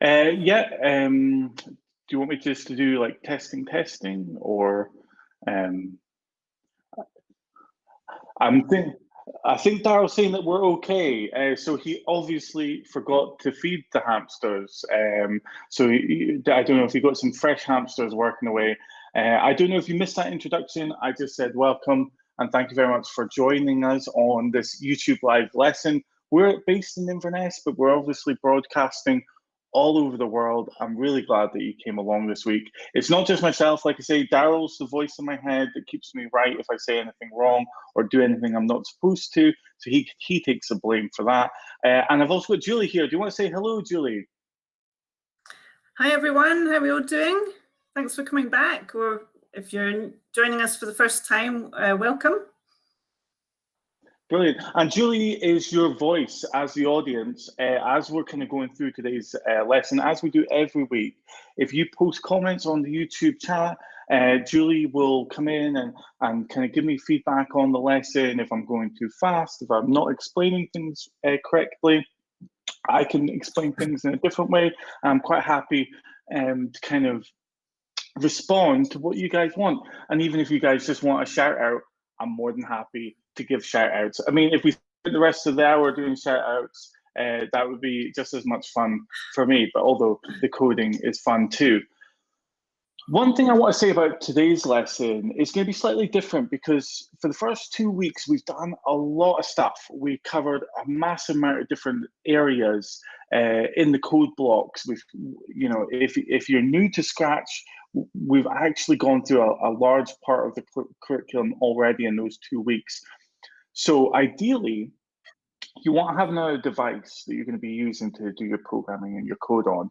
Yeah. Do you want me just to do like testing, or um, I think Daryl's saying that we're okay. So he obviously forgot to feed the hamsters. I don't know if he got some fresh hamsters working away. I don't know if you missed that introduction. I just said welcome and thank you very much for joining us on this YouTube live lesson. We're based in Inverness, but we're obviously broadcasting all over the world. I'm really glad that you came along this week. It's not just myself, like I say, Daryl's the voice in my head that keeps me right if I say anything wrong or do anything I'm not supposed to. So he takes the blame for that. And I've also got Julie here. Do you want to say hello, Julie? Hi, everyone. How are we all doing? Thanks for coming back. Or if you're joining us for the first time, welcome. Brilliant. And Julie is your voice as the audience, as we're kind of going through today's lesson, as we do every week. If you post comments on the YouTube chat, Julie will come in and kind of give me feedback on the lesson. If I'm going too fast, if I'm not explaining things correctly, I can explain things in a different way. I'm quite happy to kind of respond to what you guys want. And even if you guys just want a shout out, I'm more than happy to give shout outs. I mean, if we spend the rest of the hour doing shout outs, that would be just as much fun for me, but although the coding is fun too. One thing I want to say about today's lesson is going to be slightly different because for the first 2 weeks, we've done a lot of stuff. We covered a massive amount of different areas in the code blocks. If you're new to Scratch, we've actually gone through a large part of the curriculum already in those 2 weeks. So ideally, you want to have another device that you're going to be using to do your programming and your code on.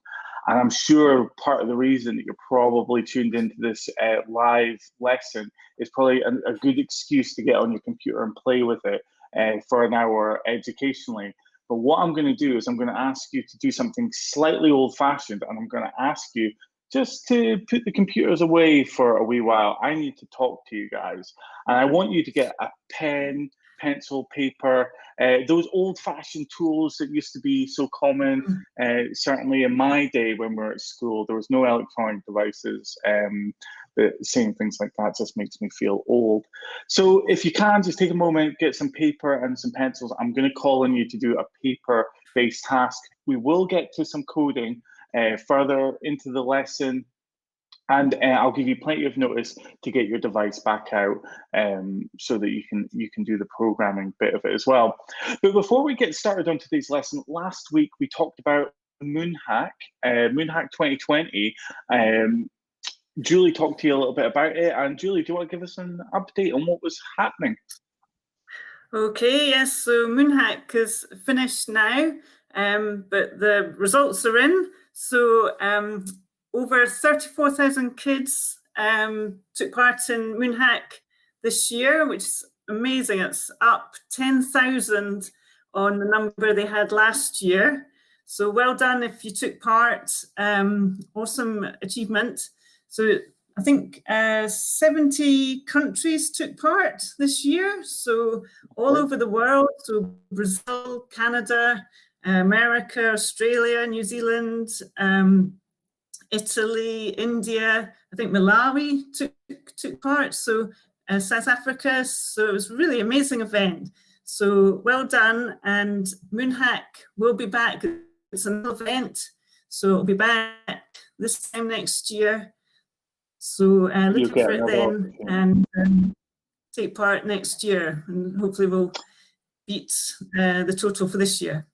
And I'm sure part of the reason that you're probably tuned into this live lesson is probably a good excuse to get on your computer and play with it for an hour educationally. But what I'm going to do is I'm going to ask you to do something slightly old-fashioned, and I'm going to ask you just to put the computers away for a wee while. I need to talk to you guys. And I want you to get a pen, pencil, paper, those old-fashioned tools that used to be so common. Certainly in my day when we were at school, there was no electronic devices. Saying things like that just makes me feel old. So if you can, just take a moment, get some paper and some pencils. I'm going to call on you to do a paper-based task. We will get to some coding further into the lesson, and I'll give you plenty of notice to get your device back out so that you can do the programming bit of it as well. But before we get started on today's lesson, last week we talked about Moonhack 2020. Julie talked to you a little bit about it, and Julie, do you want to give us an update on what was happening? Okay, yes, so Moonhack is finished now, but the results are in. So over 34,000 kids took part in Moonhack this year, which is amazing. It's up 10,000 on the number they had last year. So well done if you took part. Awesome achievement. So I think 70 countries took part this year. So all over the world. So Brazil, Canada, America, Australia, New Zealand, Italy, India, I think Malawi took part, so South Africa. So it was a really amazing event. So well done, and Moonhack will be back. It's another event, so it'll be back this time next year. So looking for it then, and take part next year, and hopefully we'll beat the total for this year.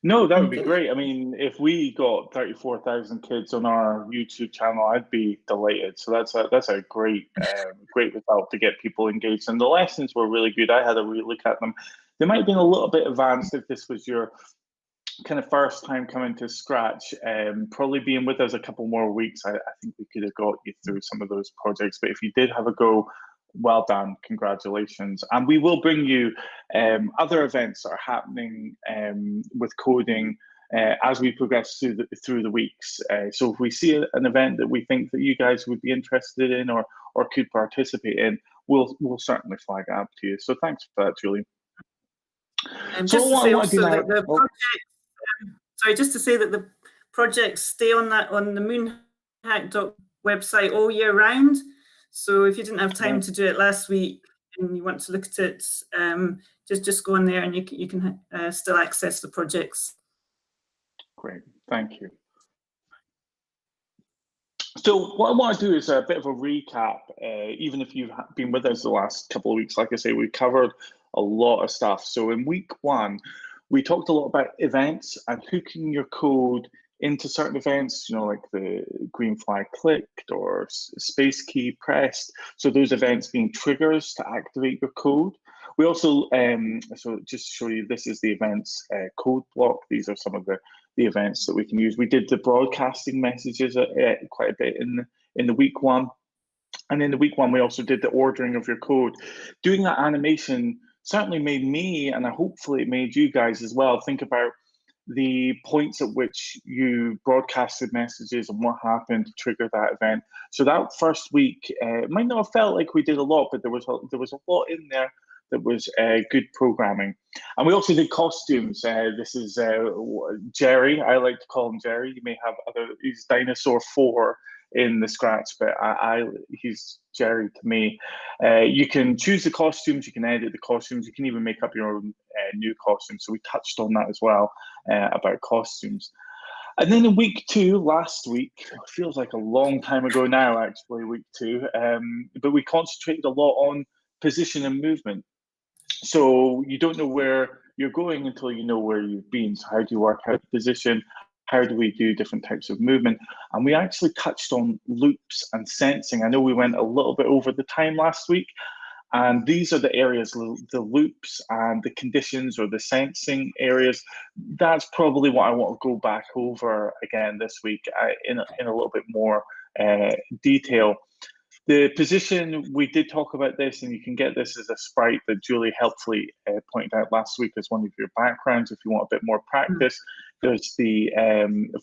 No, that would be great. I mean, if we got 34,000 kids on our YouTube channel, I'd be delighted. So that's a great great result to get people engaged. And the lessons were really good. I had a real look at them. They might have been a little bit advanced if this was your kind of first time coming to Scratch. Probably being with us a couple more weeks, I think we could have got you through some of those projects. But if you did have a go, well done, congratulations. And we will bring you other events that are happening with coding as we progress through the weeks. So if we see an event that we think that you guys would be interested in or could participate in, we'll certainly flag it up to you. So thanks for that, Julie. And just to say also that the project, sorry, just to say that the projects stay on the moonhack website all year round. So if you didn't have time to do it last week and you want to look at it, just go on there and you can still access the projects. Great, thank you. So what I want to do is a bit of a recap, even if you've been with us the last couple of weeks. Like I say, we covered a lot of stuff. So in week 1, we talked a lot about events and hooking your code into certain events, you know, like the green flag clicked or space key pressed. So those events being triggers to activate your code. We also, so just to show you, this is the events code block. These are some of the events that we can use. We did the broadcasting messages quite a bit in the week 1. And in the week 1, we also did the ordering of your code. Doing that animation certainly made me, and hopefully it made you guys as well, think about the points at which you broadcasted messages and what happened to trigger that event. So that first week, it might not have felt like we did a lot, but there was a lot in there that was good programming. And we also did costumes. This is Jerry. I like to call him Jerry. You may have he's Dinosaur 4 in the Scratch, but he's Jerry to me. You can choose the costumes, you can edit the costumes, you can even make up your own new costumes. So we touched on that as well, about costumes. And then in week 2, last week, it feels like a long time ago now, actually, week 2, but we concentrated a lot on position and movement. So you don't know where you're going until you know where you've been. So how do you work out position? How do we do different types of movement? And we actually touched on loops and sensing. I know we went a little bit over the time last week, and these are the areas, the loops and the conditions or the sensing areas. That's probably what I want to go back over again this week in a little bit more detail. The position, we did talk about this, and you can get this as a sprite that Julie helpfully pointed out last week as one of your backgrounds if you want a bit more practice. There's the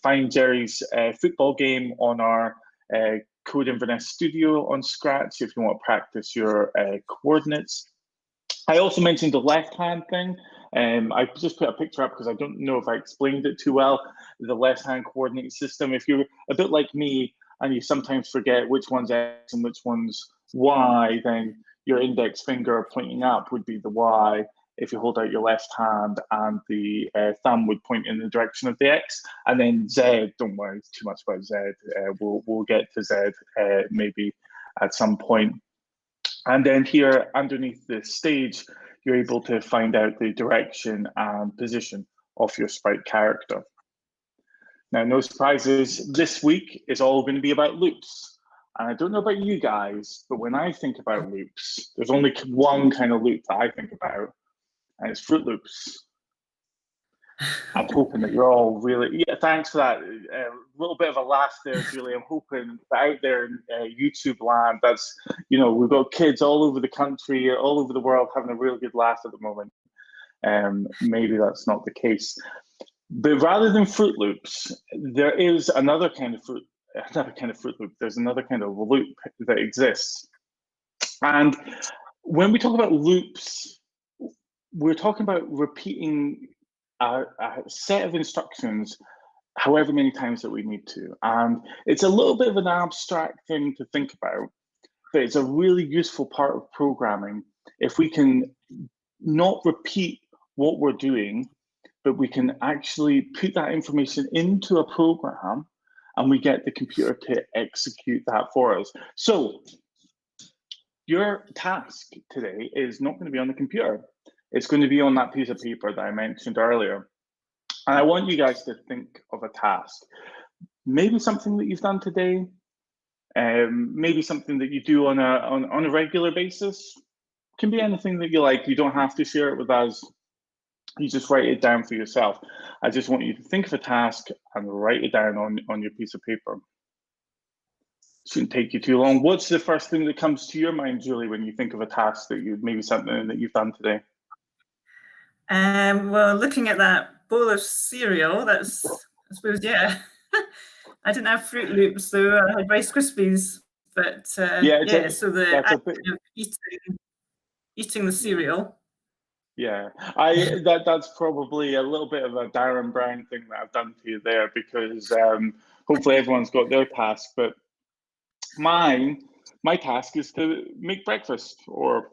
Find Jerry's football game on our CodeInverness studio on Scratch if you want to practice your coordinates. I also mentioned the left-hand thing. I just put a picture up because I don't know if I explained it too well. The left-hand coordinate system, if you're a bit like me, and you sometimes forget which one's X and which one's Y, then your index finger pointing up would be the Y if you hold out your left hand, and the thumb would point in the direction of the X, and then Z, don't worry too much about Z, we'll get to Z maybe at some point. And then here underneath the stage, you're able to find out the direction and position of your sprite character. Now, no surprises, this week is all going to be about loops. And I don't know about you guys, but when I think about loops, there's only one kind of loop that I think about, and it's Fruit Loops. I'm hoping that you're all really, thanks for that. A little bit of a laugh there, Julie. I'm hoping that out there in YouTube land, that's, we've got kids all over the country, all over the world having a really good laugh at the moment. Maybe that's not the case. But rather than Fruit Loops, there is another kind of Fruit Loop. There's another kind of loop that exists. And when we talk about loops, we're talking about repeating a set of instructions however many times that we need to. And it's a little bit of an abstract thing to think about, but it's a really useful part of programming if we can not repeat what we're doing, but we can actually put that information into a program and we get the computer to execute that for us. So your task today is not going to be on the computer. It's going to be on that piece of paper that I mentioned earlier. And I want you guys to think of a task. Maybe something that you've done today, maybe something that you do on a regular basis. It can be anything that you like. You don't have to share it with us. You just write it down for yourself. I just want you to think of a task and write it down on your piece of paper. Shouldn't take you too long. What's the first thing that comes to your mind, Julie, when you think of a task that maybe something that you've done today? Well, looking at that bowl of cereal, that's, I suppose, yeah. I didn't have Fruit Loops, so I had Rice Krispies. But so the act of eating the cereal. Yeah, that's probably a little bit of a Darren Brown thing that I've done to you there, because hopefully everyone's got their task, but my task is to make breakfast, or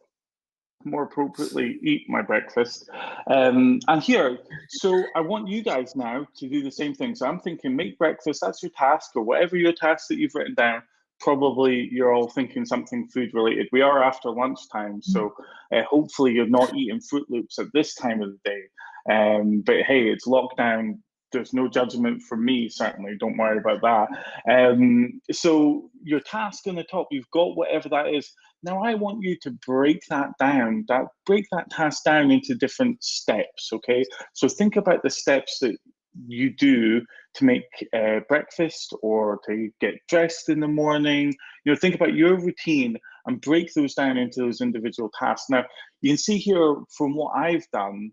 more appropriately, eat my breakfast. And here, so I want you guys now to do the same thing. So I'm thinking, make breakfast, that's your task, or whatever your task that you've written down. Probably you're all thinking something food related. We are after lunchtime, so hopefully you're not eating Fruit Loops at this time of the day. But hey, it's lockdown. There's no judgment from me, certainly. Don't worry about that. So your task on the top, you've got whatever that is. Now I want you to break that down, break that task down into different steps, okay? So think about the steps that you do to make breakfast, or to get dressed in the morning. Think about your routine and break those down into those individual tasks. Now, you can see here from what I've done,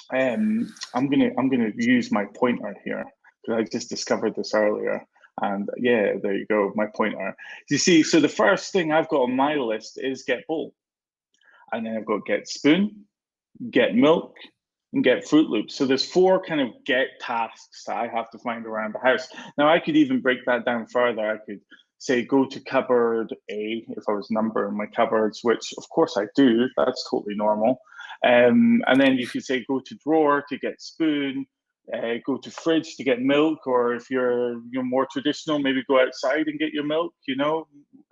I'm gonna use my pointer here, because I just discovered this earlier. And yeah, there you go, my pointer. You see, so the first thing I've got on my list is get bowl. And then I've got get spoon, get milk, and get Fruit Loops. So there's 4 kind of get tasks that I have to find around the house. Now I could even break that down further. I could say go to cupboard A if I was numbering my cupboards, which of course I do, that's totally normal. And then you could say go to drawer to get spoon, go to fridge to get milk, or if you're more traditional, maybe go outside and get your milk.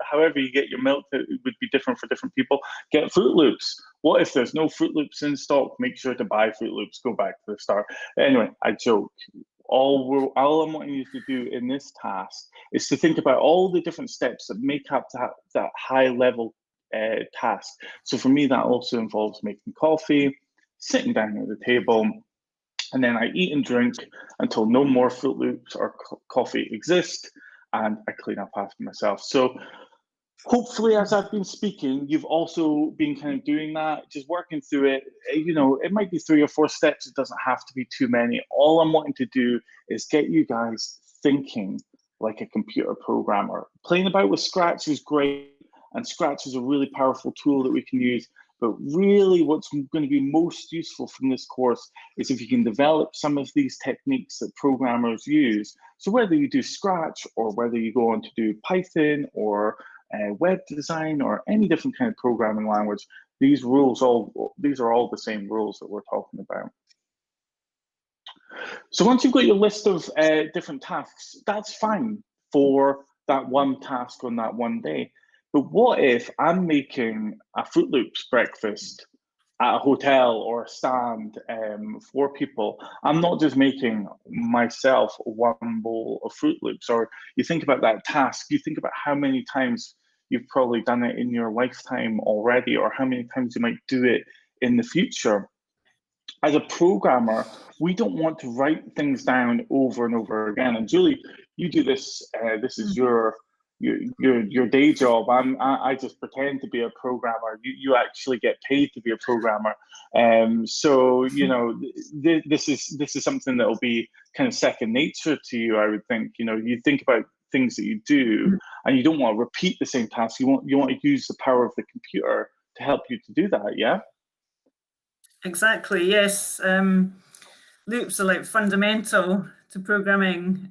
However you get your milk, that would be different for different people. Get Fruit Loops. What if there's no Fruit Loops in stock? Make sure to buy Fruit Loops. Go back to the start. Anyway, I joke. All I'm wanting you to do in this task is to think about all the different steps that make up that high level task. So for me, that also involves making coffee, sitting down at the table, and then I eat and drink until no more Fruit Loops or coffee exist, and I clean up after myself. So hopefully, as I've been speaking, you've also been kind of doing that, just working through it. It might be 3 or 4 steps. It doesn't have to be too many. All I'm wanting to do is get you guys thinking like a computer programmer. Playing about with Scratch is great, and Scratch is a really powerful tool that we can use. But really what's going to be most useful from this course is if you can develop some of these techniques that programmers use. So whether you do Scratch, or whether you go on to do Python, or web design, or any different kind of programming language, these are all the same rules that we're talking about. So once you've got your list of different tasks, that's fine for that one task on that one day. But what if I'm making a Fruit Loops breakfast at a hotel or a stand for people? I'm not just making myself 1 bowl of Fruit Loops. Or you think about that task, you think about how many times you've probably done it in your lifetime already, or how many times you might do it in the future. As a programmer, we don't want to write things down over and over again. And Julie, you do this. This is your day job. I just pretend to be a programmer. You actually get paid to be a programmer. So this is something that will be kind of second nature to you, I would think. You think about things that you do, and you don't want to repeat the same task. You want to use the power of the computer to help you to do that. Yeah. Exactly. Yes. Loops are like fundamental to programming.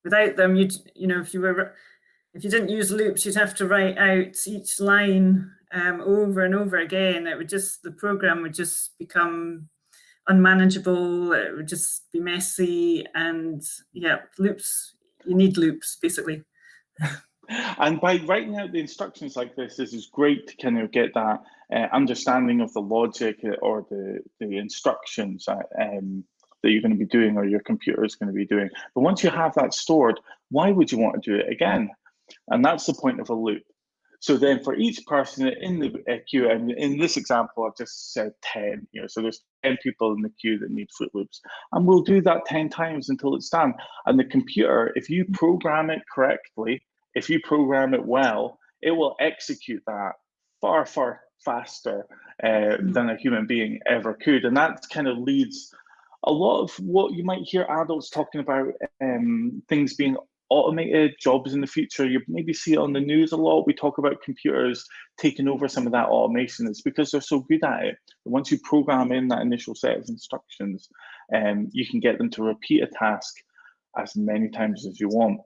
Without them, if you didn't use loops, you'd have to write out each line over and over again. The program would just become unmanageable. It would just be messy. And yeah, loops. You need loops, basically. And by writing out the instructions like this is great to kind of get that understanding of the logic, or the instructions that you're going to be doing, or your computer is going to be doing. But once you have that stored, why would you want to do it again? And that's the point of a loop. So then for each person in the queue, and in this example, I've just said 10 here. So there's 10 people in the queue that need Fruit Loops. And we'll do that 10 times until it's done. And the computer, if you program it correctly, if you program it well, it will execute that far, far faster than a human being ever could. And that kind of leads a lot of what you might hear adults talking about, things being automated jobs in the future. You maybe see it on the news a lot. We talk about computers taking over some of that automation. It's because they're so good at it. Once you program in that initial set of instructions, you can get them to repeat a task as many times as you want.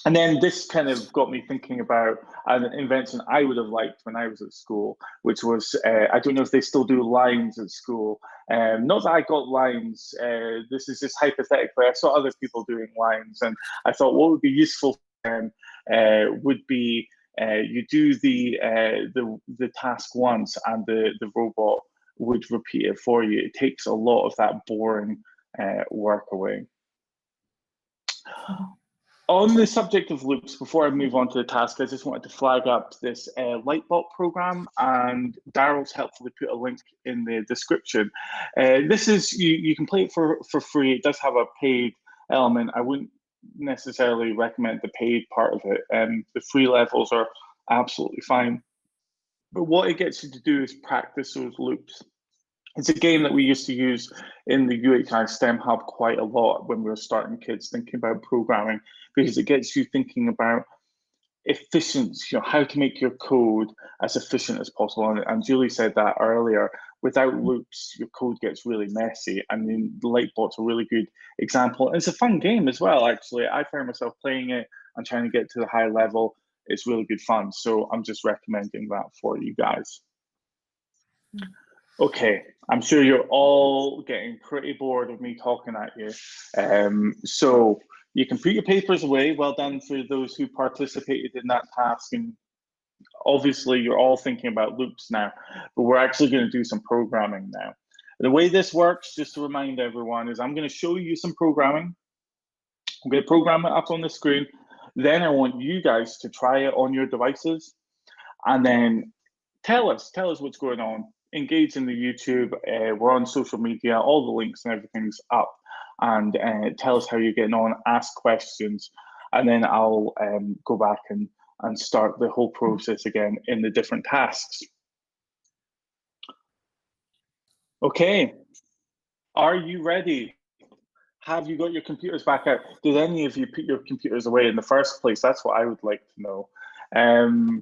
And then this kind of got me thinking about an invention I would have liked when I was at school, which was, I don't know if they still do lines at school. Not that I got lines, this is just hypothetically, I saw other people doing lines, and I thought what would be useful for them would be you do the task once and the robot would repeat it for you. It takes a lot of that boring work away. On the subject of loops, before I move on to the task, I just wanted to flag up this Lightbot program, and Daryl's helpfully put a link in the description. This is, you can play it for free. It does have a paid element. I wouldn't necessarily recommend the paid part of it. The free levels are absolutely fine. But what it gets you to do is practice those loops. It's a game that we used to use in the UHI STEM Hub quite a lot when we were starting kids thinking about programming, because it gets you thinking about efficiency, how to make your code as efficient as possible. And Julie said that earlier, without loops, your code gets really messy. And then the Lightbot's a really good example. And it's a fun game as well, actually. I found myself playing it and trying to get to the high level. It's really good fun. So I'm just recommending that for you guys. Okay, I'm sure you're all getting pretty bored of me talking at you. So you can put your papers away. Well done for those who participated in that task. And obviously you're all thinking about loops now, but we're actually going to do some programming now. The way this works, just to remind everyone, is I'm going to show you some programming. I'm going to program it up on the screen. Then I want you guys to try it on your devices, and then tell us what's going on. Engage in the YouTube, we're on social media, all the links and everything's up, and tell us how you're getting on, ask questions, and then I'll go back and start the whole process again in the different tasks. Okay, are you ready? Have you got your computers back out? Did any of you put your computers away in the first place? That's what I would like to know.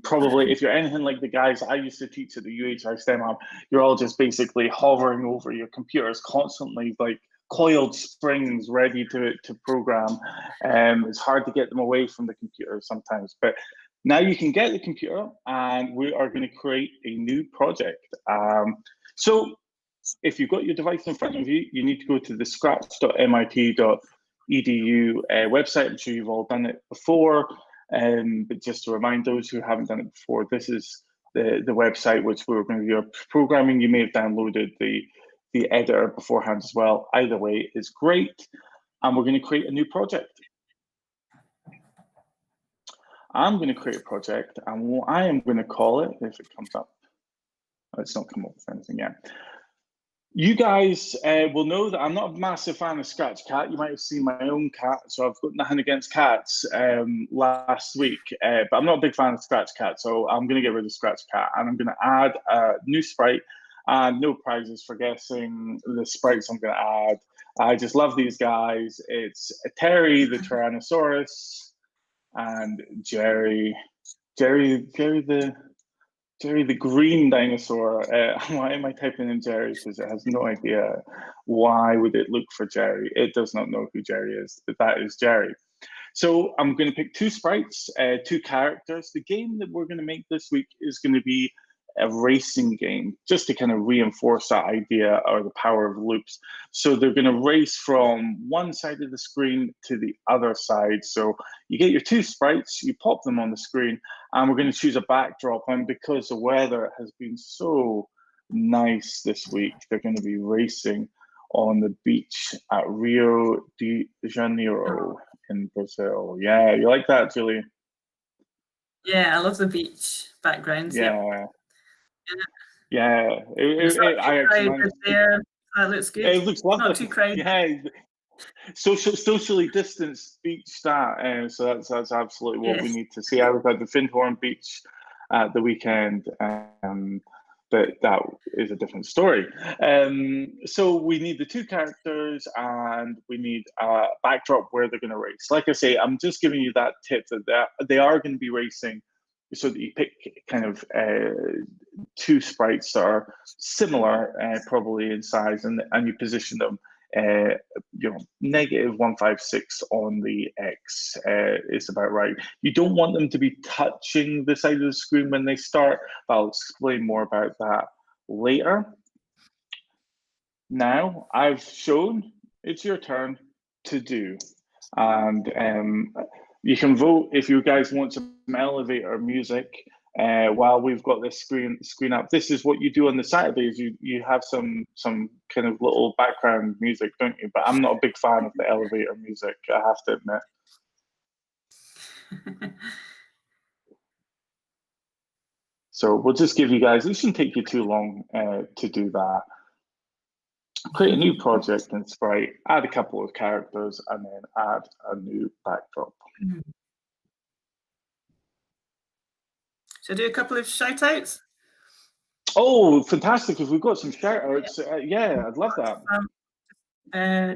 Probably if you're anything like the guys I used to teach at the UHI STEM Hub, you're all just basically hovering over your computers constantly, like coiled springs ready to program. It's hard to get them away from the computer sometimes, but now you can get the computer, and we are going to create a new project. So if you've got your device in front of you, you need to go to the scratch.mit.edu website. I'm sure you've all done it before. But just to remind those who haven't done it before, this is the website which we're going to do our programming. You may have downloaded the editor beforehand as well. Either way is great. And we're going to create a new project. I'm going to create a project, and what I am going to call it, if it comes up, it's not come up with anything yet. You guys will know that I'm not a massive fan of Scratch Cat. You might have seen my own cat, so I've got nothing against cats last week, but I'm not a big fan of Scratch Cat, so I'm going to get rid of Scratch Cat, and I'm going to add a new sprite, and no prizes for guessing the sprites I'm going to add. I just love these guys. It's Terry the Tyrannosaurus and Jerry the green dinosaur. Why am I typing in Jerry? Because it has no idea. Why would it look for Jerry? It does not know who Jerry is, but that is Jerry. So I'm going to pick two sprites, two characters. The game that we're going to make this week is going to be a racing game, just to kind of reinforce that idea or the power of loops. So they're going to race from one side of the screen to the other side. So you get your two sprites, you pop them on the screen, and we're going to choose a backdrop. And because the weather has been so nice this week, they're going to be racing on the beach at Rio de Janeiro in Brazil. Yeah, you like that, Julie? Yeah, I love the beach backgrounds. Yeah. Yeah. That looks good. It looks lovely. Not too crowded. Yeah, socially distanced beach that, so that's absolutely what we need to see. I was at the Findhorn Beach at the weekend, but but that is a different story. So we need the 2 characters, and we need a backdrop where they're going to race. Like I say, I'm just giving you that tip that they are going to be racing, so that you pick kind of 2 sprites that are similar, probably in size, and you position them, -156 on the X is about right. You don't want them to be touching the side of the screen when they start, but I'll explain more about that later. Now I've shown, it's your turn to do. And you can vote if you guys want some elevator music while we've got this screen up. This is what you do on the Saturdays. You have some kind of little background music, don't you? But I'm not a big fan of the elevator music, I have to admit. So we'll just give you guys, it shouldn't take you too long to do that. Create a new project in Sprite, add a couple of characters, and then add a new backdrop. Should I do a couple of shout outs? Oh, fantastic. If we've got some shout outs, yeah, I'd love that.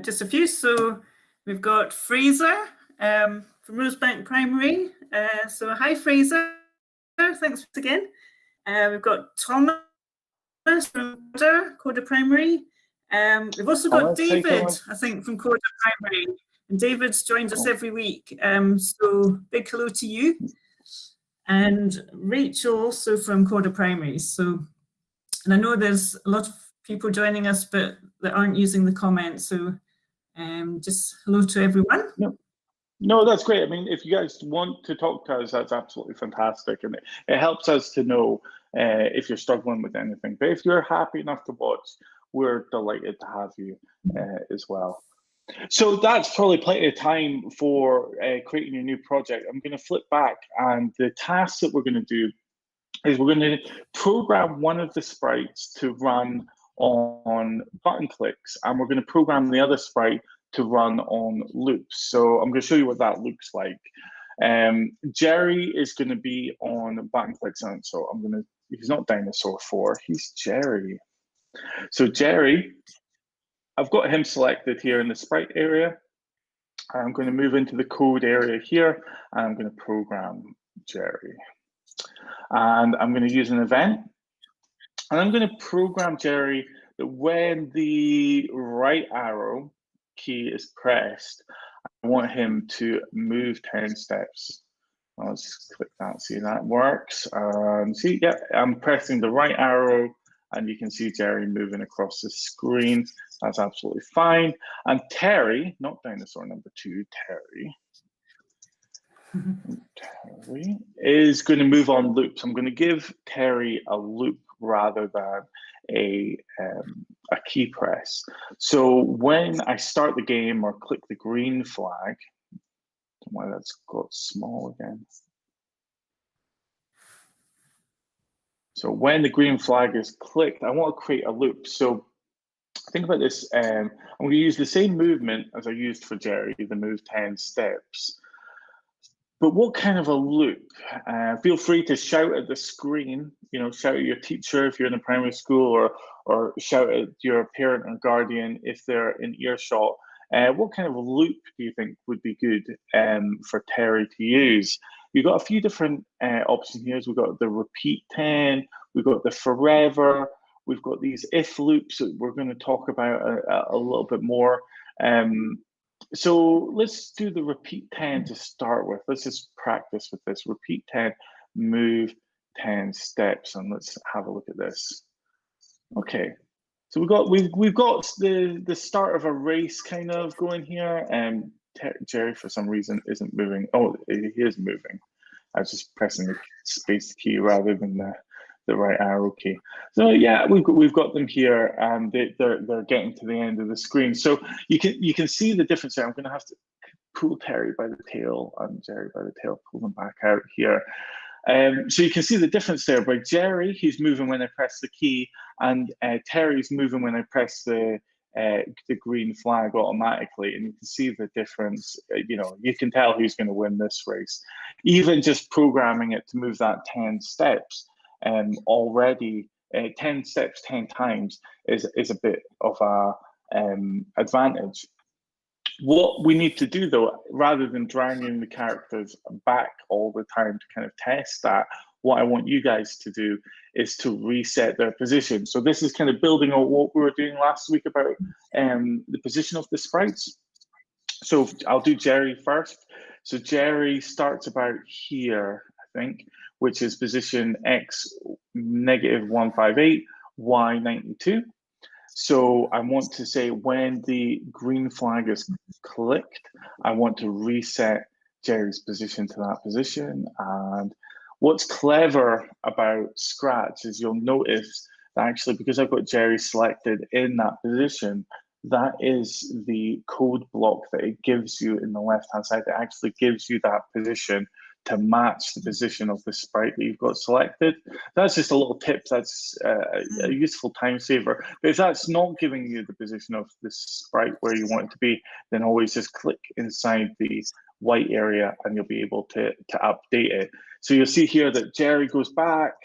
Just a few. So we've got Fraser from Rosebank Primary. So hi, Fraser. Thanks again. We've got Thomas from Coder Primary. We've also got David, I think, from Coder Primary. And David's joined us every week. So big hello to you. And Rachel also from Coder Primary. So, and I know there's a lot of people joining us, but that aren't using the comments. So just hello to everyone. No, that's great. I mean, if you guys want to talk to us, that's absolutely fantastic. And it helps us to know if you're struggling with anything. But if you're happy enough to watch, we're delighted to have you as well. So that's probably plenty of time for creating your new project. I'm going to flip back, and the task that we're going to do is we're going to program one of the sprites to run on button clicks, and we're going to program the other sprite to run on loops. So I'm going to show you what that looks like. Jerry is going to be on button clicks, and so I'm going to, he's not Dinosaur 4, he's Jerry. So Jerry, I've got him selected here in the sprite area. I'm going to move into the code area here, and I'm going to program Jerry. And I'm going to use an event, and I'm going to program Jerry that when the right arrow key is pressed, I want him to move 10 steps. Let's just click that, see that works. See, yeah, I'm pressing the right arrow, and you can see Jerry moving across the screen. That's absolutely fine. And Terry, not dinosaur number 2, Terry is going to move on loops. I'm going to give Terry a loop rather than a key press. So when I start the game or click the green flag, don't know why that's got small again. So when the green flag is clicked, I want to create a loop. So think about this. I'm going to use the same movement as I used for Jerry, the move 10 steps. But what kind of a loop? Feel free to shout at the screen, shout at your teacher if you're in a primary school, or shout at your parent or guardian if they're in earshot. What kind of a loop do you think would be good for Terry to use? You've got a few different options here. We've got the repeat 10, we've got the forever, we've got these if loops that we're going to talk about a little bit more. So let's do the repeat 10 to start with. Let's just practice with this. Repeat 10, move 10 steps, and let's have a look at this. Okay, so we've got the start of a race kind of going here, and Jerry for some reason isn't moving. Oh, he is moving. I was just pressing the space key rather than the right arrow key. So yeah, we've got them here, and they're getting to the end of the screen. So you can see the difference there. I'm going to have to pull Terry by the tail and Jerry by the tail, pull them back out here. So you can see the difference there. By Jerry, he's moving when I press the key, and Terry's moving when I press the green flag automatically, and you can see the difference. You can tell who's going to win this race. Even just programming it to move that 10 steps already 10 steps 10 times is a bit of a advantage. What we need to do, though, rather than dragging the characters back all the time to kind of test that, what I want you guys to do is to reset their position. So this is kind of building on what we were doing last week about the position of the sprites. So I'll do Jerry first. So Jerry starts about here, I think, which is position X -158, Y 92. So I want to say when the green flag is clicked, I want to reset Jerry's position to that position. And what's clever about Scratch is you'll notice that actually, because I've got Jerry selected in that position, that is the code block that it gives you in the left-hand side. It actually gives you that position to match the position of the sprite that you've got selected. That's just a little tip. That's a useful time saver. But if that's not giving you the position of the sprite where you want it to be, then always just click inside the white area and you'll be able to update it. So you'll see here that Jerry goes back,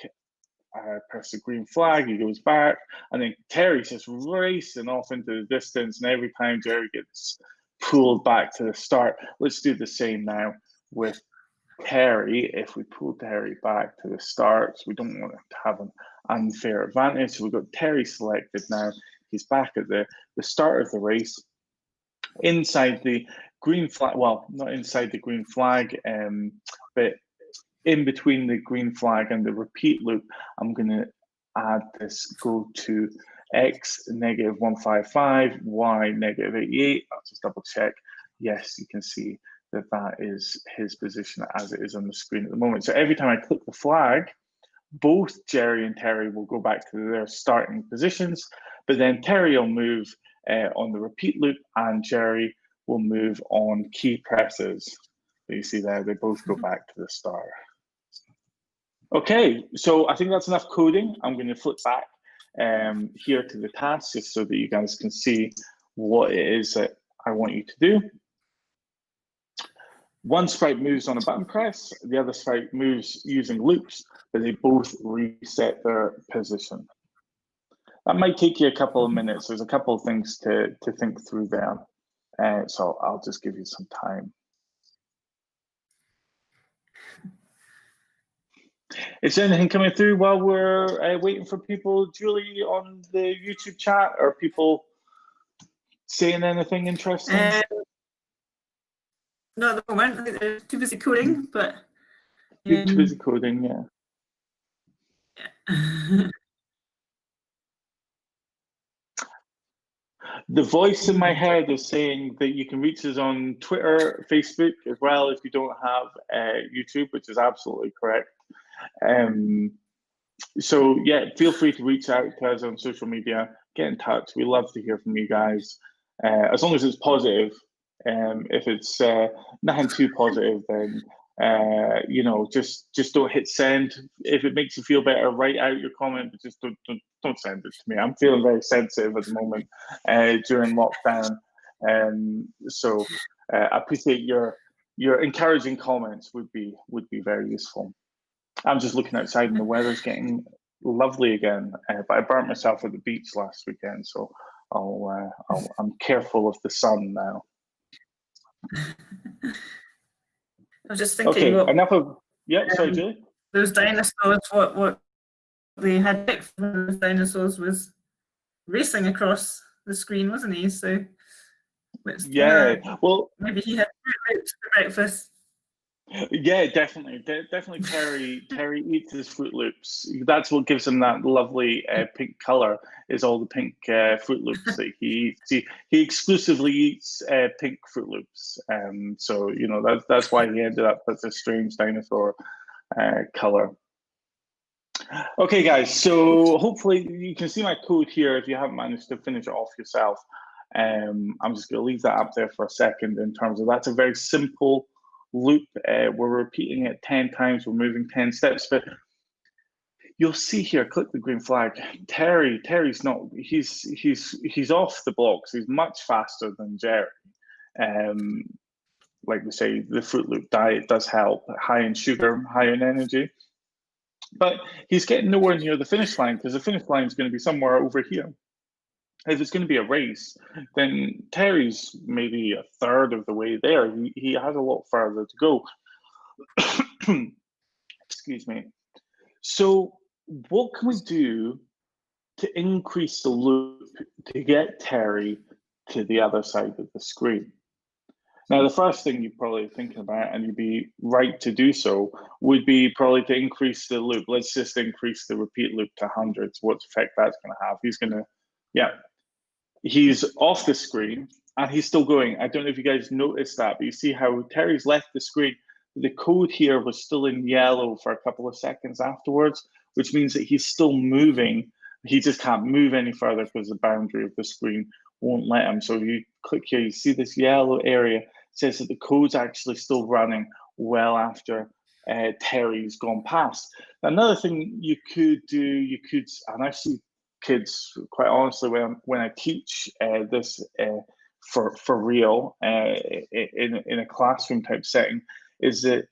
press the green flag, he goes back, and then Terry's just racing off into the distance, and every time Jerry gets pulled back to the start. Let's do the same now with Terry. If we pull Terry back to the start, so we don't want to have an unfair advantage. So we've got Terry selected now. He's back at the start of the race. Inside the green flag, well, not inside the green flag, but in between the green flag and the repeat loop, I'm going to add this go to X -155, Y -88. I'll just double check. Yes, you can see that that is his position as it is on the screen at the moment. So every time I click the flag, both Jerry and Terry will go back to their starting positions, but then Terry will move on the repeat loop and Jerry will move on key presses. So you see there, they both go back to the start. Okay, so I think that's enough coding. I'm going to flip back here to the task just so that you guys can see what it is that I want you to do. One sprite moves on a button press, the other sprite moves using loops, but they both reset their position. That might take you a couple of minutes. There's a couple of things to think through there. So I'll just give you some time. Is there anything coming through while we're waiting for people? Julie, on the YouTube chat, are people saying anything interesting? Not at the moment. I think they're too busy coding, but too busy coding, yeah. The voice in my head is saying that you can reach us on Twitter, Facebook as well if you don't have YouTube, which is absolutely correct. So yeah, feel free to reach out to us on social media, get in touch. We love to hear from you guys, as long as it's positive. If it's nothing too positive, then you know, just don't hit send. If it makes you feel better, write out your comment, but just don't send it to me. I'm feeling very sensitive at the moment during lockdown, so I appreciate your encouraging comments. Would be very useful. I'm just looking outside and the weather's getting lovely again, but I burnt myself at the beach last weekend, so I'm careful of the sun now. I was just thinking. Okay, enough of. Yeah, sorry, Julie. Those dinosaurs. What they had picked from those dinosaurs was racing across the screen, wasn't he? So. Yeah. Well. Maybe he had Fruit Loops for breakfast. Yeah, definitely. Terry eats his Fruit Loops. That's what gives him that lovely pink color. Is all the pink Fruit Loops that he eats. He exclusively eats pink Fruit Loops. So you know that's why he ended up with a strange dinosaur color. Okay, guys. So hopefully you can see my code here. If you haven't managed to finish it off yourself, I'm just going to leave that up there for a second. In terms of that's a very simple loop. We're repeating it 10 times. We're moving 10 steps, but you'll see here. Click the green flag. Terry's not. He's off the blocks. He's much faster than Jerry. Like we say, the Fruit Loop diet does help. High in sugar, high in energy. But he's getting nowhere near the finish line because the finish line is going to be somewhere over here. If it's going to be a race, then Terry's maybe a third of the way there. He has a lot further to go. Excuse me. So what can we do to increase the loop to get Terry to the other side of the screen? Now, the first thing you're probably thinking about, and you'd be right to do so, would be probably to increase the loop. Let's just increase the repeat loop to hundreds. What effect that's going to have? He's going to, yeah, he's off the screen and he's still going. I don't know if you guys noticed that, but you see how Terry's left the screen. The code here was still in yellow for a couple of seconds afterwards, which means that he's still moving. He just can't move any further because the boundary of the screen won't let him. So if you click here, you see this yellow area. It says that the code's actually still running well after Terry's gone past. Another thing you could do, and I see kids, quite honestly, when I teach this for real in a classroom type setting, is that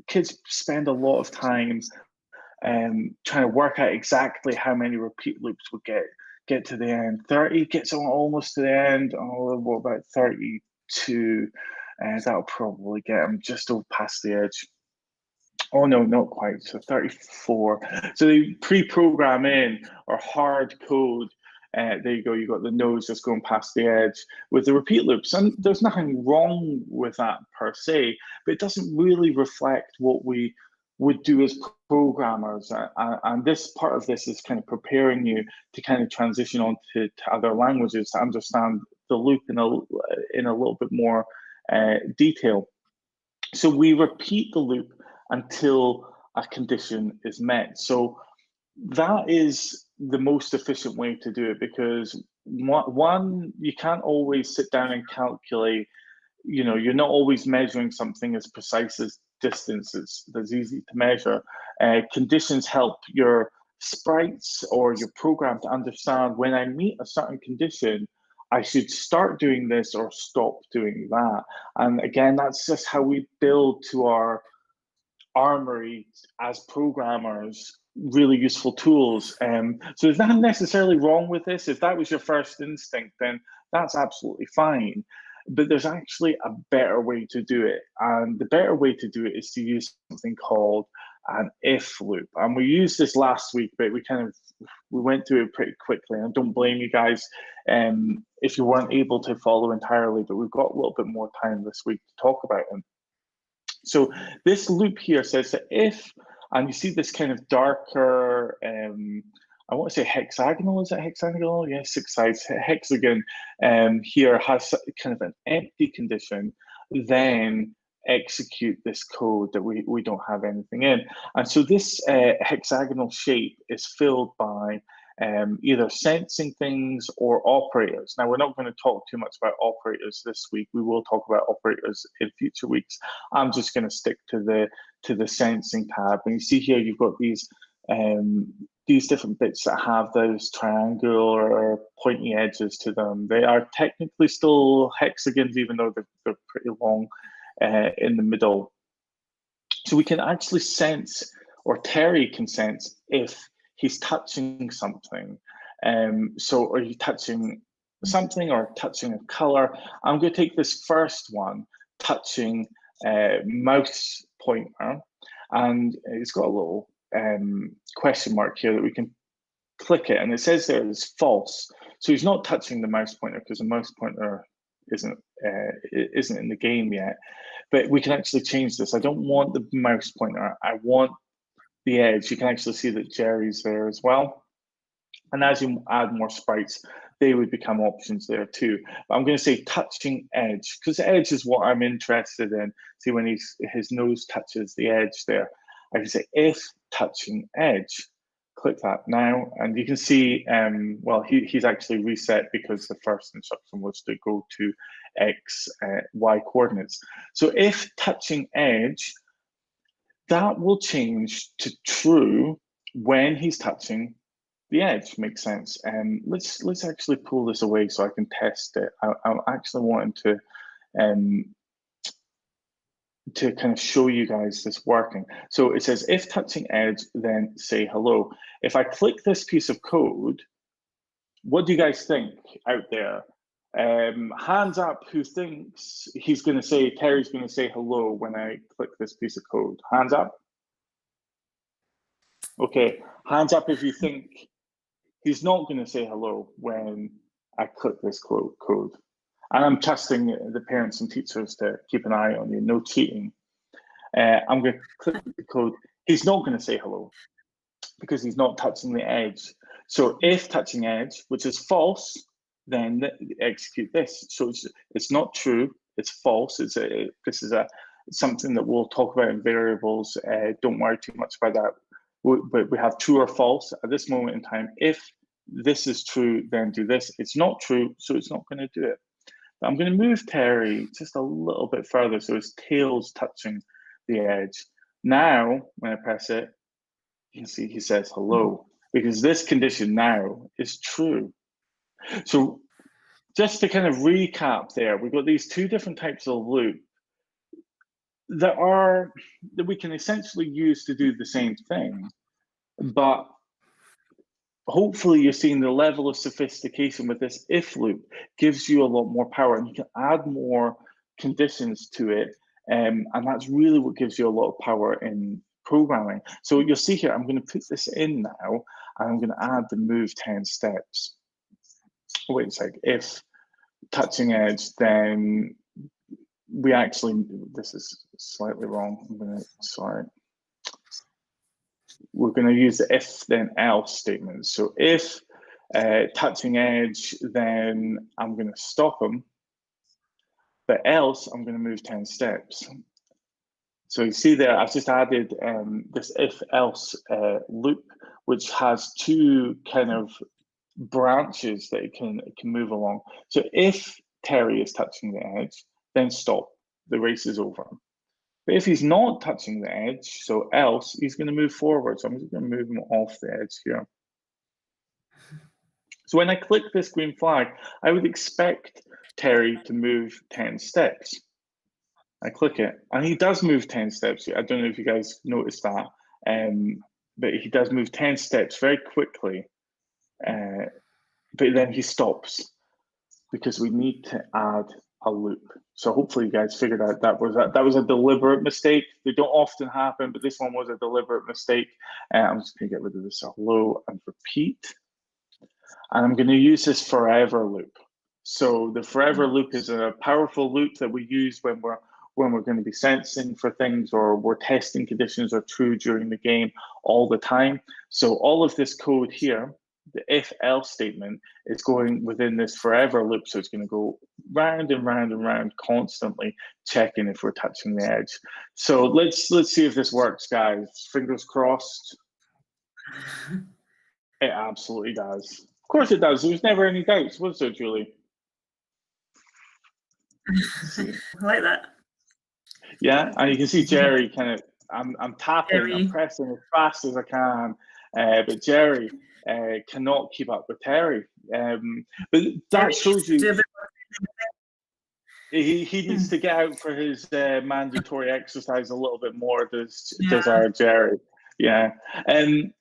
kids spend a lot of time trying to work out exactly how many repeat loops will get to the end. 30 gets almost to the end. Oh, what about 32? That'll probably get them just over past the edge. Oh no, not quite. So 34. So they pre-program in or hard code. There you go. You got the nose just going past the edge with the repeat loops, and there's nothing wrong with that per se, but it doesn't really reflect what we would do as programmers. And this part of this is kind of preparing you to kind of transition on to other languages to understand the loop in a little bit more detail. So we repeat the loop until a condition is met. So that is the most efficient way to do it, because one, you can't always sit down and calculate, you're not always measuring something as precise as distances that's easy to measure. Conditions help your sprites or your program to understand when I meet a certain condition, I should start doing this or stop doing that. And again, that's just how we build to our armory as programmers really useful tools. So there's nothing necessarily wrong with this. If that was your first instinct, then that's absolutely fine. But there's actually a better way to do it. And the better way to do it is to use something called an if loop. And we used this last week, but we went through it pretty quickly. And I don't blame you guys if you weren't able to follow entirely, but we've got a little bit more time this week to talk about them. So this loop here says that if, and you see this kind of darker, I want to say hexagonal, is it hexagonal? Yeah, 6 sides. Hexagon here has kind of an empty condition, then execute this code that we don't have anything in. And so this hexagonal shape is filled by either sensing things or operators. Now, we're not going to talk too much about operators this week. We will talk about operators in future weeks. I'm just going to stick to the sensing tab. And you see here, you've got these different bits that have those triangular or pointy edges to them. They are technically still hexagons, even though they're pretty long in the middle. So we can actually sense, or Terry can sense, if he's touching something. So are you touching something or touching a color? I'm going to take this first one, touching mouse pointer, and it's got a little question mark here that we can click it, and it says there it's false. So he's not touching the mouse pointer because the mouse pointer isn't in the game yet. But we can actually change this. I don't want the mouse pointer. I want the edge. You can actually see that Jerry's there as well. And as you add more sprites, they would become options there too. But I'm going to say touching edge, because the edge is what I'm interested in. See, when his nose touches the edge there, I can say if touching edge. Click that now, and you can see, well, he's actually reset because the first instruction was to go to X, Y coordinates. So if touching edge, that will change to true when he's touching the edge. Makes sense. And let's actually pull this away so I can test it. I'm actually wanting to to kind of show you guys this working. So it says, if touching edge, then say hello. If I click this piece of code, what do you guys think out there? Hands up who thinks he's going to say, Terry's going to say hello when I click this piece of code. Hands up. Okay, hands up if you think he's not going to say hello when I click this code. And I'm trusting the parents and teachers to keep an eye on you, no cheating. I'm going to click the code. He's not going to say hello because he's not touching the edge. So if touching edge, which is false, then execute this. So it's not true, it's false. This is something that we'll talk about in variables. Don't worry too much about that. But we have true or false at this moment in time. If this is true, then do this. It's not true, so it's not going to do it. But I'm going to move Terry just a little bit further so his tail's touching the edge. Now, when I press it, you can see he says hello, because this condition now is true. So just to kind of recap there, we've got these two different types of loop that we can essentially use to do the same thing, but hopefully you're seeing the level of sophistication with this if loop gives you a lot more power, and you can add more conditions to it, and that's really what gives you a lot of power in programming. So you'll see here, I'm going to put this in now, and I'm going to add the move 10 steps. Wait a sec, if touching edge, then we actually, this is slightly wrong. Sorry. We're going to use the if then else statement. So if touching edge, then I'm going to stop him, but else I'm going to move 10 steps. So you see there, I've just added this if else loop, which has two kind of branches that it can move along. So if Terry is touching the edge, then stop, the race is over. But if he's not touching the edge, so else, he's going to move forward. So I'm just going to move him off the edge here. So when I click this green flag, I would expect Terry to move 10 steps. I click it, and he does move 10 steps. I don't know if you guys noticed that, but he does move 10 steps very quickly. But then he stops because we need to add a loop. So hopefully you guys figured out that was a deliberate mistake. They don't often happen, but this one was a deliberate mistake. I'm just going to get rid of this hello and repeat. And I'm going to use this forever loop. So the forever loop is a powerful loop that we use when we're going to be sensing for things, or we're testing conditions are true during the game all the time. So all of this code here, the if else statement, is going within this forever loop. So it's going to go round and round and round, constantly checking if we're touching the edge. So let's see if this works, guys. Fingers crossed. It absolutely does. Of course it does. There was never any doubts, was there, Julie? I like that. Yeah, and you can see Jerry kind of, I'm tapping, I'm pressing as fast as I can, but Jerry cannot keep up with Terry. But that shows you he needs to get out for his mandatory exercise a little bit more, does our Jerry. Yeah,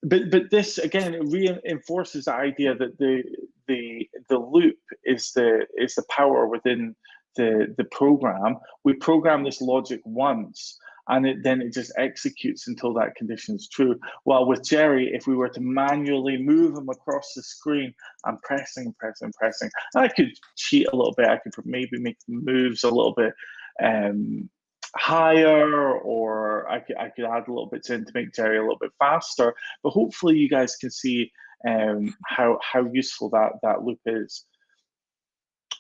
but this again, it reinforces the idea that the loop is the power within the program. We program this logic once, and then it just executes until that condition is true. While with Jerry, if we were to manually move him across the screen, I'm pressing, and I could cheat a little bit. I could maybe make moves a little bit higher, or I could add a little bits in to make Jerry a little bit faster. But hopefully you guys can see how useful that loop is.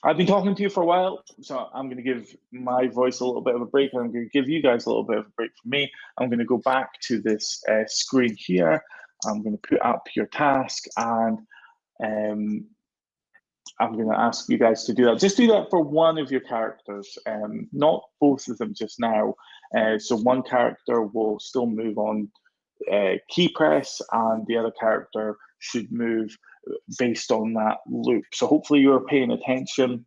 I've been talking to you for a while, so I'm going to give my voice a little bit of a break, and I'm going to give you guys a little bit of a break from me. I'm going to go back to this screen here. I'm going to put up your task, and I'm going to ask you guys to do that. Just do that for one of your characters, not both of them just now. So one character will still move on key press, and the other character should move based on that loop. So hopefully you're paying attention.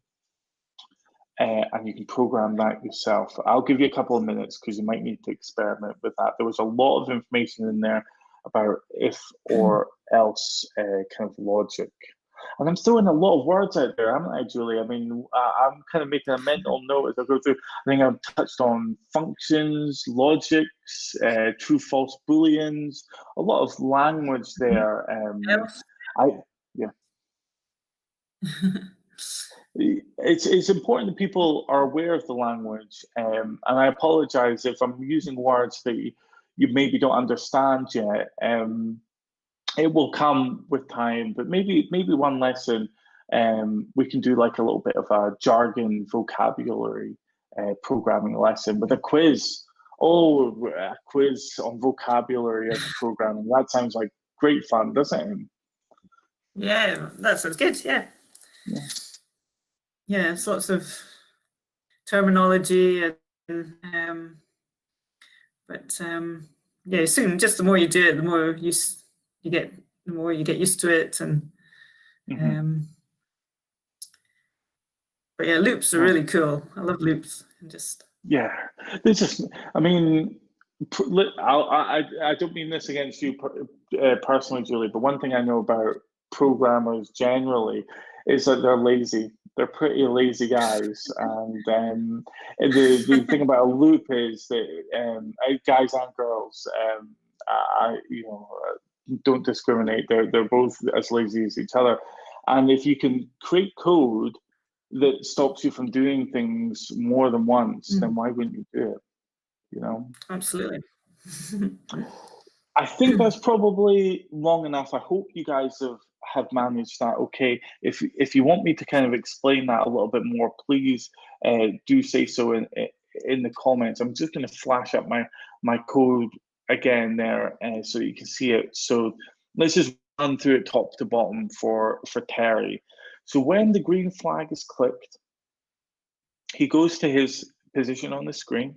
and you can program that yourself. I'll give you a couple of minutes because you might need to experiment with that. There was a lot of information in there about if or else kind of logic. And I'm throwing a lot of words out there, haven't I, Julie? I mean, I'm kind of making a mental note as I go through. I think I've touched on functions, logics, true, false booleans, a lot of language there. Yeah. It's important that people are aware of the language, and I apologize if I'm using words that you maybe don't understand yet. It will come with time, but maybe one lesson we can do like a little bit of a jargon vocabulary programming lesson with a quiz. Oh, a quiz on vocabulary of programming. That sounds like great fun, doesn't it? Yeah, that sounds good. Yeah. Yeah, it's lots of terminology and yeah, soon just the more you do it, the more you get used to it, and but yeah, loops are really cool. I love loops. And just there's just, I mean, I don't mean this against you personally, Julie, but one thing I know about programmers generally is that they're lazy. They're pretty lazy guys, and the thing about a loop is that guys and girls, don't discriminate. They're both as lazy as each other, and if you can create code that stops you from doing things more than once, then why wouldn't you do it? You know? Absolutely. I think that's probably long enough. I hope you guys have managed that okay. If you want me to kind of explain that a little bit more, please do say so in the comments. I'm just going to flash up my code again there so you can see it. So let's just run through it top to bottom for Terry. So when the green flag is clicked, he goes to his position on the screen,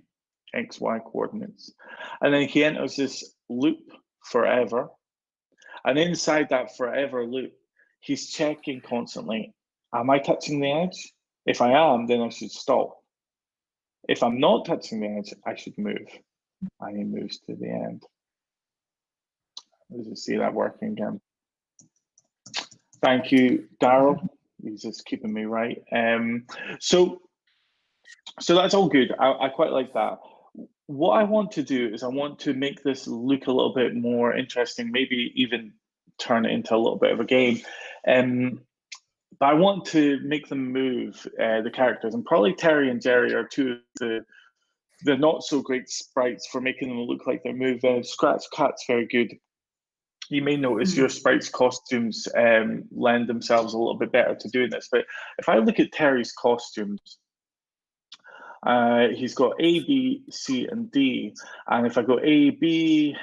X, Y coordinates, and then he enters this loop forever. And inside that forever loop, he's checking constantly, am I touching the edge? If I am, then I should stop. If I'm not touching the edge, I should move. And he moves to the end. Let's just see that working again. Thank you, Daryl. He's just keeping me right. So that's all good. I quite like that. What I want to do is I want to make this look a little bit more interesting, maybe even turn it into a little bit of a game. But I want to make them move, the characters. And probably Terry and Jerry are two of the not so great sprites for making them look like they're moving. Scratch Cat's very good. You may notice your sprites costumes lend themselves a little bit better to doing this. But if I look at Terry's costumes, he's got A, B, C, and D. And if I go A, B,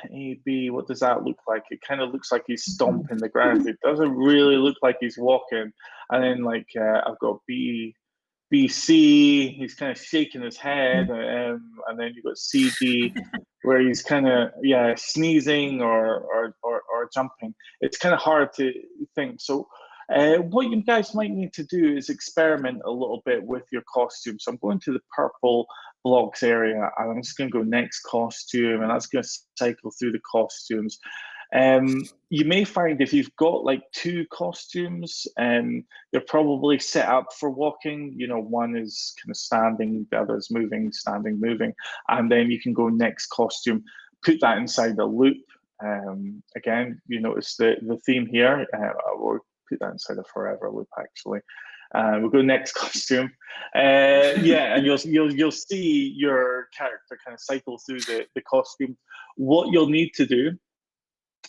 what does that look like? It kind of looks like he's stomping the ground. It doesn't really look like he's walking. And then like I've got B, C, he's kind of shaking his head. And then you've got C, D, where he's kind of, sneezing or jumping. It's kind of hard to think. So what you guys might need to do is experiment a little bit with your costume. So I'm going to the purple blocks area, and I'm just going to go next costume, and that's going to cycle through the costumes. You may find if you've got like two costumes, they're probably set up for walking. You know, one is kind of standing, the other is moving, standing, moving, and then you can go next costume, put that inside the loop. Again, you notice the theme here. We'll put that inside a forever loop actually. We'll go next costume. And you'll see your character kind of cycle through the costume. What you'll need to do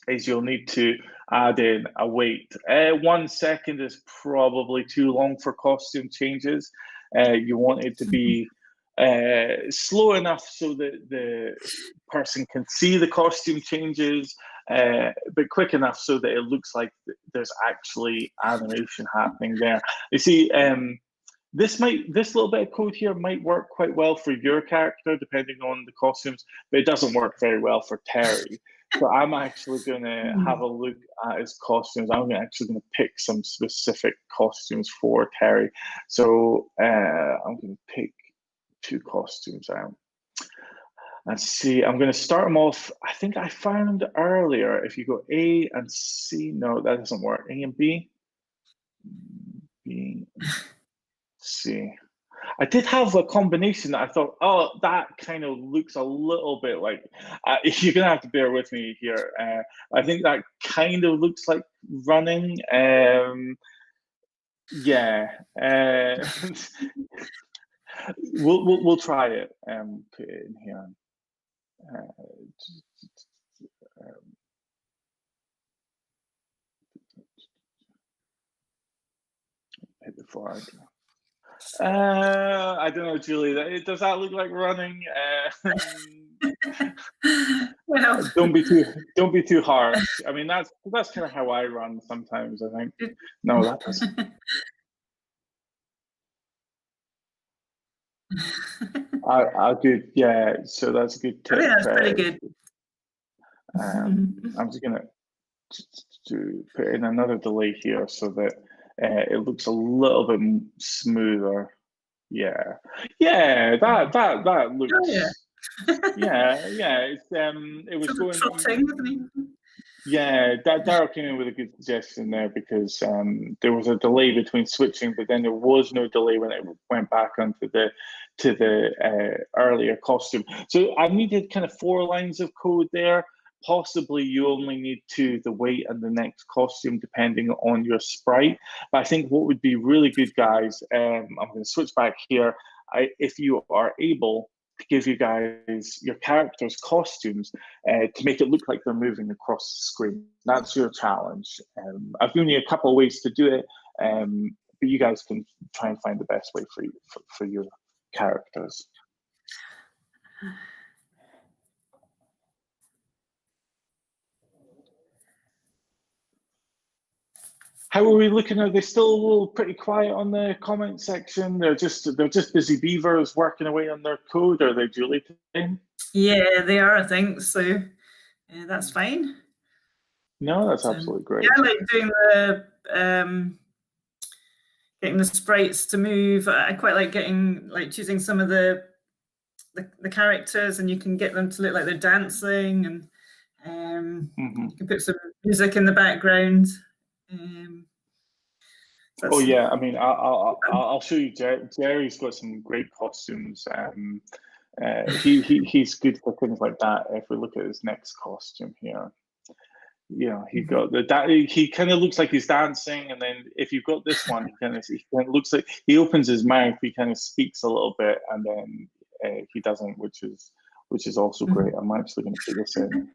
is you'll need to add in a wait. 1 second is probably too long for costume changes. You want it to be slow enough so that the person can see the costume changes, but quick enough so that it looks like there's actually animation happening there. You see, this little bit of code here might work quite well for your character, depending on the costumes, but it doesn't work very well for Terry. So I'm actually going to have a look at his costumes. I'm actually going to pick some specific costumes for Terry. So I'm going to pick 2 costumes out. Let's see, I'm going to start them off. I think I found earlier, if you go A and C, no, that doesn't work. A and B, B, C. I did have a combination that I thought, oh, that kind of looks a little bit like, you're going to have to bear with me here. I think that kind of looks like running. Yeah. We'll try it and put it in here. Hit the flag. I don't know, Julie. Does that look like running? Well, don't be too harsh. I mean, that's kind of how I run sometimes. I think. No, that doesn't. I'll good. Yeah, so that's a good tip. I think that's pretty good. I'm just gonna put in another delay here so that it looks a little bit smoother. Yeah, that looks. Oh, yeah. It's it was going. Trotting, wasn't he? Yeah, Daryl came in with a good suggestion there because there was a delay between switching, but then there was no delay when it went back onto the earlier costume. So I needed kind of 4 lines of code there. Possibly you only need 2, the weight and the next costume, depending on your sprite. But I think what would be really good, guys, I'm going to switch back here. If you are able to give you guys your characters' costumes to make it look like they're moving across the screen. That's your challenge. I've given you a couple of ways to do it, but you guys can try and find the best way for your characters. How are we looking? Are they still a little pretty quiet on the comment section? They're just busy beavers working away on their code. Are they, Julie? Yeah, they are, I think. So that's fine. No, that's absolutely great. Yeah, I like doing the getting the sprites to move. I quite like choosing some of the characters, and you can get them to look like they're dancing, and you can put some music in the background. Oh yeah, I mean, I'll show you. Jerry's got some great costumes. He's good for things like that. If we look at his next costume here, he got he kind of looks like he's dancing, and then if you've got this one, he kind of looks like he opens his mouth, he kind of speaks a little bit, and then he doesn't, which is also great. I'm actually going to put this in.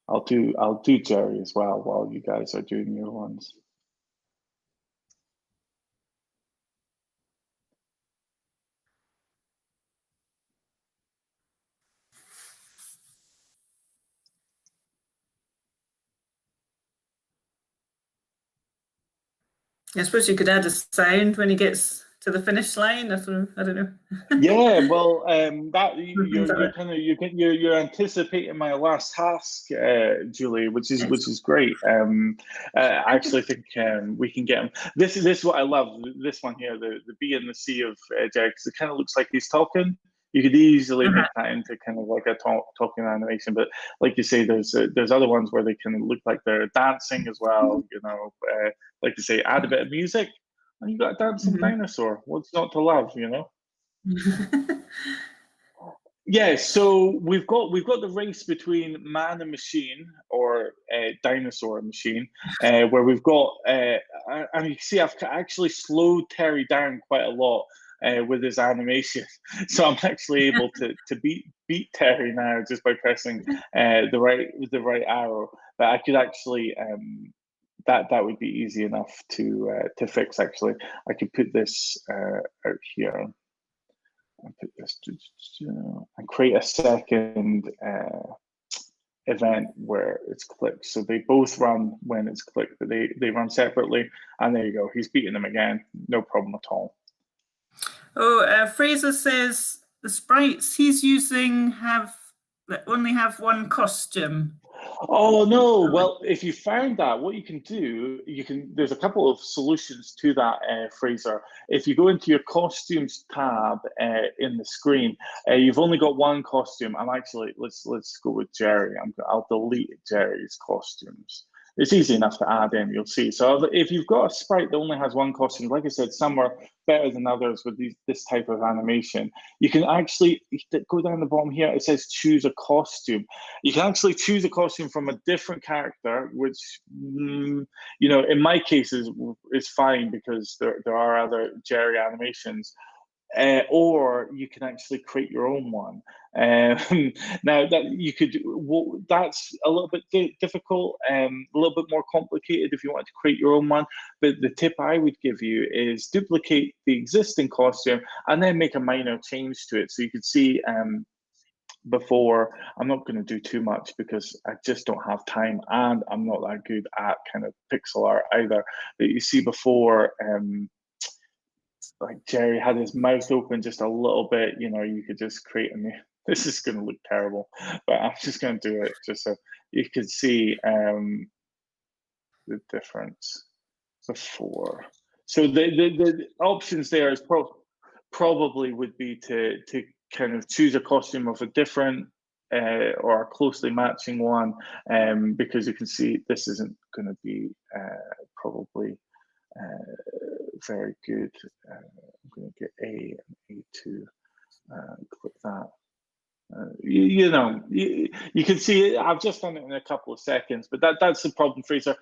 I'll do Jerry as well while you guys are doing your ones. I suppose you could add a sound when he gets to the finish line. I don't know. Yeah, well, you're anticipating my last task, Julie, which is great. I actually think we can get him. This is what I love. This one here, the B and the C of Jerry, because it kind of looks like he's talking. You could easily make that into kind of like a talking animation, but like you say, there's other ones where they can look like they're dancing as well. Like you say, add a bit of music, and you got a dancing dinosaur. What's not to love, Yeah, so we've got the race between man and machine, or dinosaur and machine, where we've got. I mean, you see, I've actually slowed Terry down quite a lot with his animation, so I'm actually able to beat Terry now just by pressing the right arrow. But I could actually that would be easy enough to fix. Actually, I could put this out here. And put this and create a second event where it's clicked. So they both run when it's clicked, but they run separately. And there you go. He's beating them again. No problem at all. Oh, Fraser says the sprites he's using only have one costume. Oh no! Well, if you found that, what you can do, there's a couple of solutions to that, Fraser. If you go into your costumes tab in the screen, you've only got one costume. I'm actually let's go with Jerry. I'll delete Jerry's costumes. It's easy enough to add in, you'll see. So if you've got a sprite that only has one costume, like I said, some are better than others with this type of animation. You can actually go down the bottom here, it says choose a costume. You can actually choose a costume from a different character, which, you know, in my case is fine because there are other Jerry animations. Or you can actually create your own one. Now that you could, that's a little bit difficult, a little bit more complicated if you want to create your own one. But the tip I would give you is duplicate the existing costume and then make a minor change to it. So you could see before, I'm not going to do too much because I just don't have time and I'm not that good at kind of pixel art either. But you see before, like Jerry had his mouth open just a little bit, you know, you could just create this is going to look terrible, but I'm just going to do it just so you could see the difference before. So the options there is probably would be to kind of choose a costume of a different or a closely matching one, because you can see this isn't going to be probably very good. I'm going to get A and A2, click that. You know, you can see I've just done it in a couple of seconds, but that's the problem, Fraser.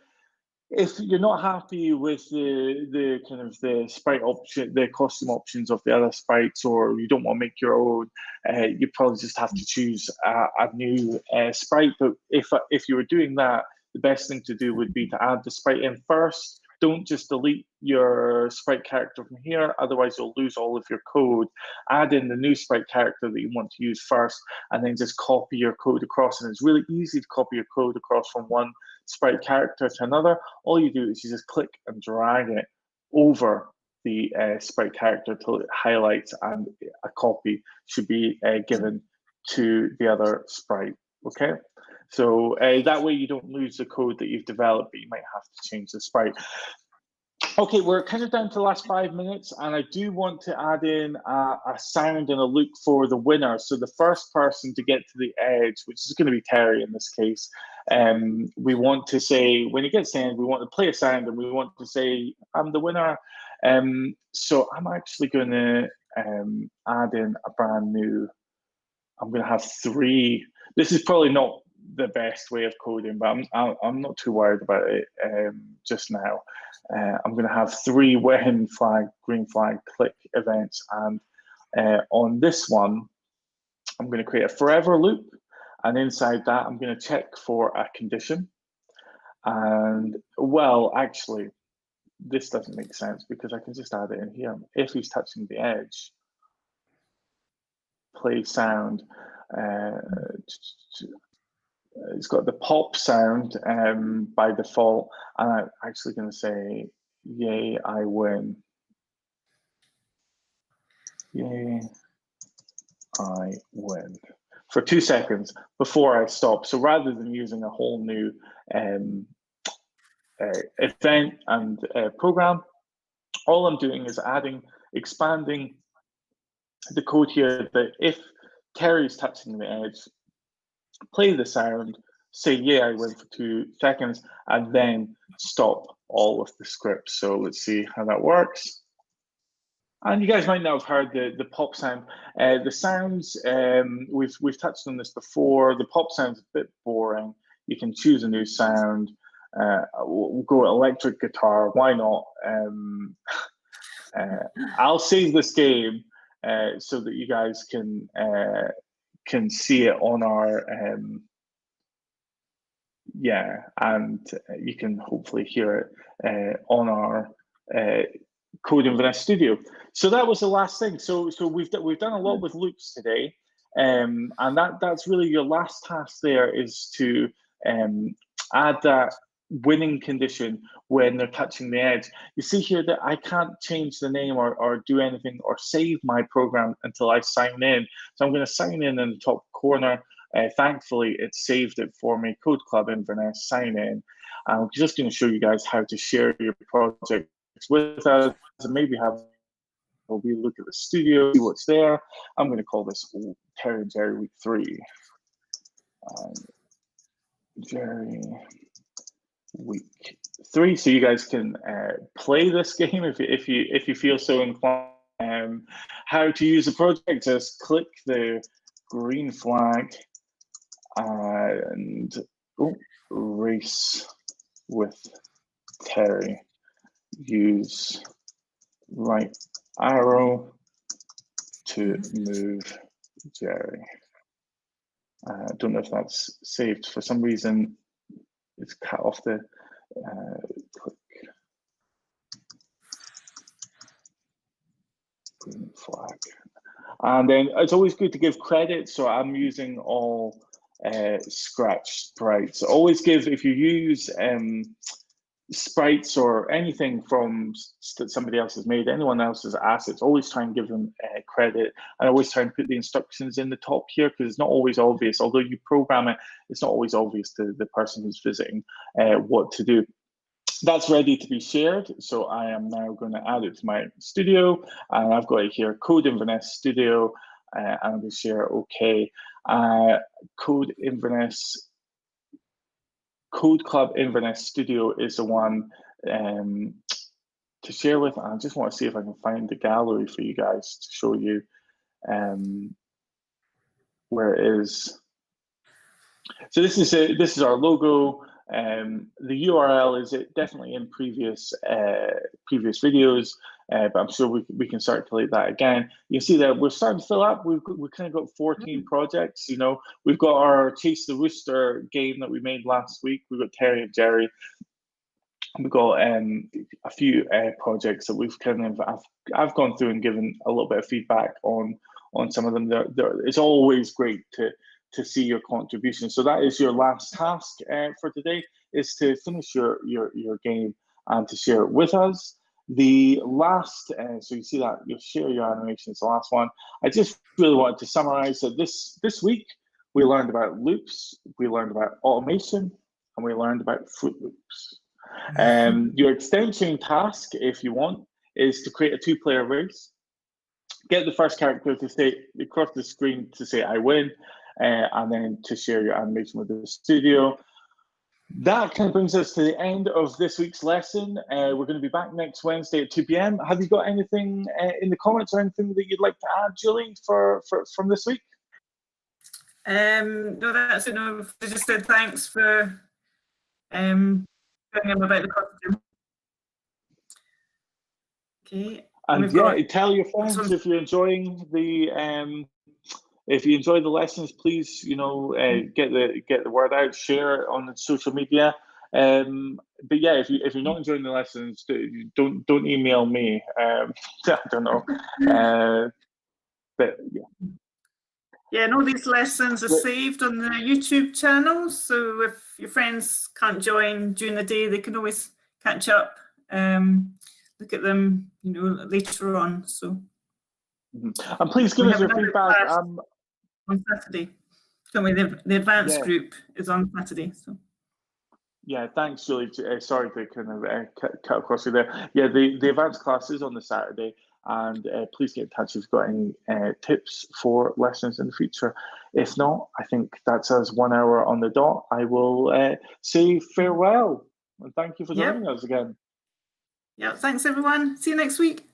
If you're not happy with the kind of the sprite option, the costume options of the other sprites, or you don't want to make your own, you probably just have to choose a new sprite. But if you were doing that, the best thing to do would be to add the sprite in first. Don't just delete your sprite character from here, otherwise you'll lose all of your code. Add in the new sprite character that you want to use first, and then just copy your code across. And it's really easy to copy your code across from one sprite character to another. All you do is you just click and drag it over the sprite character till it highlights, and a copy should be given to the other sprite. Okay, so that way you don't lose the code that you've developed, but you might have to change the sprite. Okay, we're kind of down to the last 5 minutes, and I do want to add in a sound and a loop for the winner. So the first person to get to the edge, which is going to be Terry in this case, we want to say, when he gets to the end, we want to play a sound and we want to say, I'm the winner. So I'm actually going to add in a brand new, I'm going to have 3. This is probably not the best way of coding, but I'm not too worried about it just now. I'm going to have 3 when flag, green flag, click events, and on this one, I'm going to create a forever loop, and inside that, I'm going to check for a condition. And well, actually, this doesn't make sense because I can just add it in here. If he's touching the edge, play sound. It's got the pop sound by default, and I'm actually going to say, yay, I win. Yay, I win. For 2 seconds before I stop. So rather than using a whole new event and program, all I'm doing is expanding the code here that if Terry's touching the edge, play the sound, say, yeah, I win for 2 seconds, and then stop all of the scripts. So let's see how that works. And you guys might not have heard the pop sound. The sounds, we've touched on this before. The pop sound's a bit boring. You can choose a new sound. We'll go electric guitar, why not? I'll save this game so that you guys can see it on our and you can hopefully hear it on our CodeInverness studio. So that was the last thing. So we've done a lot with loops today. And that's really your last task there, is to add that winning condition when they're touching the edge. You see here that I can't change the name or do anything or save my program until I sign in. So I'm going to sign in the top corner. Thankfully, it saved it for me. Code Club Inverness, sign in. I'm just going to show you guys how to share your projects with us and maybe have a wee look at the studio, see what's there. I'm going to call this Terry and Jerry Week 3. Jerry Week 3, so you guys can play this game if you feel so inclined. How to use the project: just click the green flag and race with Terry. Use right arrow to move Jerry. I don't know if that's saved. For some reason, it's cut off the click green flag. And then it's always good to give credit. So I'm using all Scratch sprites. Always give, if you use sprites or anything from that somebody else has made, anyone else's assets, always try and give them credit. And always try and put the instructions in the top here, because it's not always obvious. Although you program it, it's not always obvious to the person who's visiting what to do. That's ready to be shared. So I am now going to add it to my studio, and I've got it here, CodeInverness Studio. I'm going to share OK. CodeInverness Code Club Inverness Studio is the one to share with. I just want to see if I can find the gallery for you guys to show you where it is. So this is our logo. The URL is definitely in previous videos, but I'm sure we can circulate that again. You see that we're starting to fill up. We've kind of got 14 projects. You know, we've got our Chase the Rooster game that we made last week. We've got Terry and Jerry. We've got a few projects that we've kind of I've gone through and given a little bit of feedback on some of them. It's always great to see your contribution. So that is your last task for today, is to finish your game and to share it with us. The last, so you see that you'll share your animation, is the last one. I just really wanted to summarize that this week we learned about loops, we learned about automation, and we learned about Fruit Loops. Your extension task, if you want, is to create a 2-player race. Get the first character to say across the screen to say I win, and then to share your animation with the studio. That kind of brings us to the end of this week's lesson. We're going to be back next Wednesday at 2 p.m. Have you got anything in the comments or anything that you'd like to add, Julie, from this week? No, that's it. No, I just said thanks for telling them about the costume. Okay. And yeah, tell your friends if you're enjoying the if you enjoy the lessons, please, you know, get the word out, share it on the social media. But yeah, if you're not enjoying the lessons, don't email me. I don't know. But yeah. Yeah, and all these lessons are saved on the YouTube channel. So if your friends can't join during the day, they can always catch up, look at them, you know, later on. So. And please give us your feedback. On Saturday. The advanced group is on Saturday. So. Yeah, thanks, Julie. Sorry to kind of cut across you there. Yeah, the advanced class is on the Saturday, and please get in touch if you've got any tips for lessons in the future. If not, I think that's us 1 hour on the dot. I will say farewell, and thank you for joining us again. Yeah, thanks everyone. See you next week.